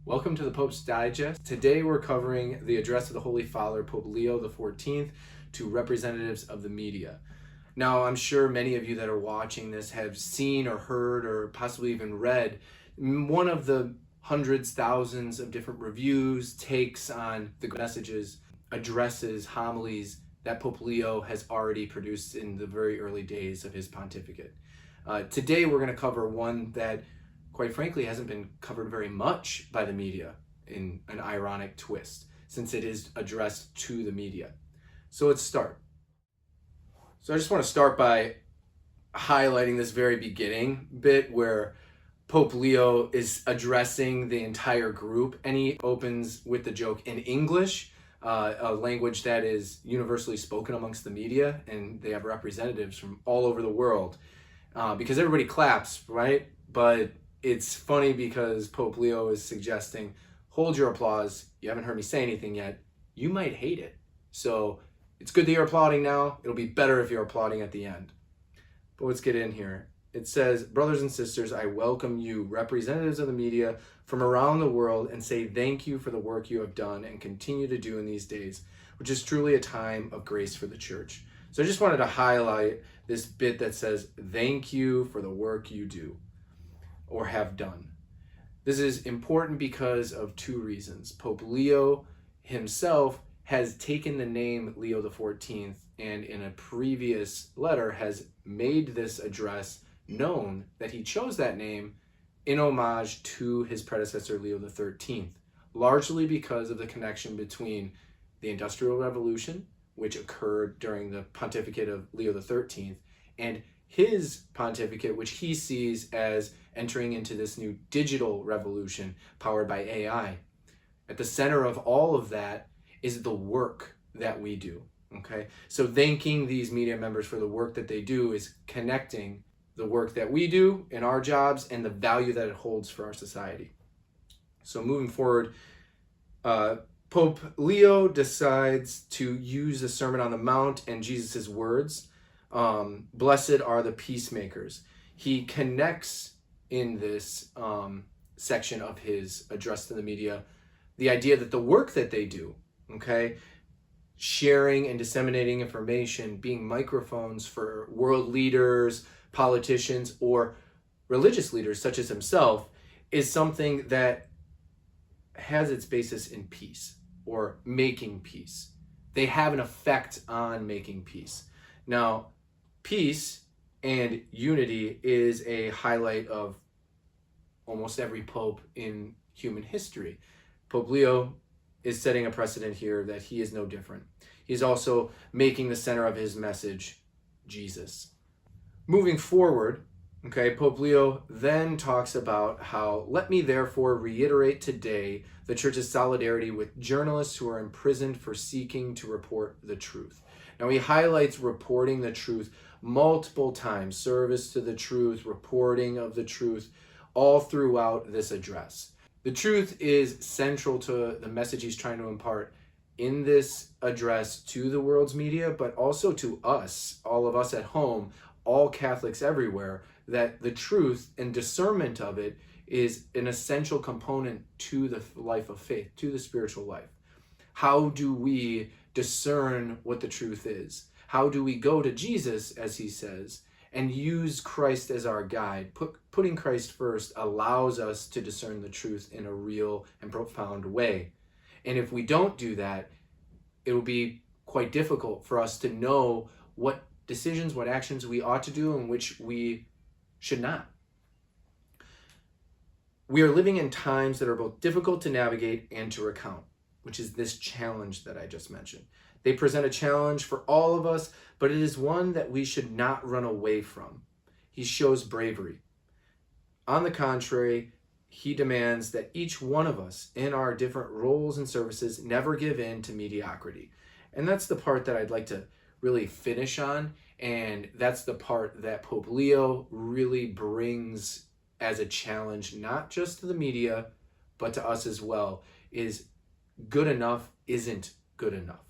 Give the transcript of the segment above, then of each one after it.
Welcome to the Pope's Digest. Today we're covering the address of the Holy Father, Pope Leo XIV, to representatives of the media. Now, I'm sure many of you that are watching this have seen or heard or possibly even read one of the hundreds, thousands of different reviews, takes on the messages, addresses, homilies that Pope Leo has already produced in the very early days of his pontificate. Today we're going to cover one that quite frankly hasn't been covered very much by the media, in an ironic twist, since it is addressed to the media. So let's start. So I just want to start by highlighting this very beginning bit where Pope Leo is addressing the entire group, and he opens with the joke in English, a language that is universally spoken amongst the media, and they have representatives from all over the world, because everybody claps, right? But it's funny because Pope Leo is suggesting, hold your applause. You haven't heard me say anything yet. You might hate it. So it's good that you're applauding now. It'll be better if you're applauding at the end. But let's get in here. It says, brothers and sisters, I welcome you, representatives of the media from around the world, and say thank you for the work you have done and continue to do in these days, which is truly a time of grace for the church. So I just wanted to highlight this bit that says, thank you for the work you do or have done. This is important because of two reasons. Pope Leo himself has taken the name Leo XIV, and in a previous letter has made this address known that he chose that name in homage to his predecessor Leo XIII, largely because of the connection between the Industrial Revolution, which occurred during the pontificate of Leo XIII, and his pontificate, which he sees as entering into this new digital revolution powered by AI. At the center of all of that is the work that we do, okay? So thanking these media members for the work that they do is connecting the work that we do in our jobs and the value that it holds for our society. So moving forward, Pope Leo decides to use the Sermon on the Mount and Jesus's words, blessed are the peacemakers. He connects in this section of his address to the media the idea that the work that they do, okay, sharing and disseminating information, being microphones for world leaders, politicians, or religious leaders such as himself, is something that has its basis in peace or making peace. They have an effect on making peace. Now, peace and unity is a highlight of almost every pope in human history. Pope Leo is setting a precedent here that he is no different. He's also making the center of his message Jesus. Moving forward, okay, Pope Leo then talks about how, let me therefore reiterate today the church's solidarity with journalists who are imprisoned for seeking to report the truth. Now, he highlights reporting the truth multiple times, service to the truth, reporting of the truth, all throughout this address. The truth is central to the message he's trying to impart in this address to the world's media, but also to us, all of us at home, all Catholics everywhere, that the truth and discernment of it is an essential component to the life of faith, to the spiritual life. How do we discern what the truth is? How do we go to Jesus, as he says, and use Christ as our guide? Putting Christ first allows us to discern the truth in a real and profound way. And if we don't do that, it will be quite difficult for us to know what decisions, what actions we ought to do and which we should not. We are living in times that are both difficult to navigate and to recount, which is this challenge that I just mentioned. They present a challenge for all of us, but it is one that we should not run away from. He shows bravery. On the contrary, he demands that each one of us in our different roles and services never give in to mediocrity. And that's the part that I'd like to really finish on. And that's the part that Pope Leo really brings as a challenge, not just to the media, but to us as well, is good enough isn't good enough.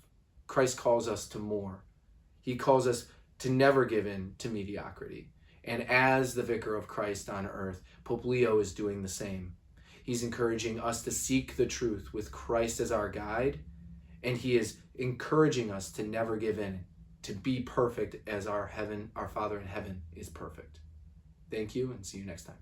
Christ calls us to more. He calls us to never give in to mediocrity. And as the vicar of Christ on earth, Pope Leo is doing the same. He's encouraging us to seek the truth with Christ as our guide, and he is encouraging us to never give in, to be perfect as our Father in heaven is perfect. Thank you, and see you next time.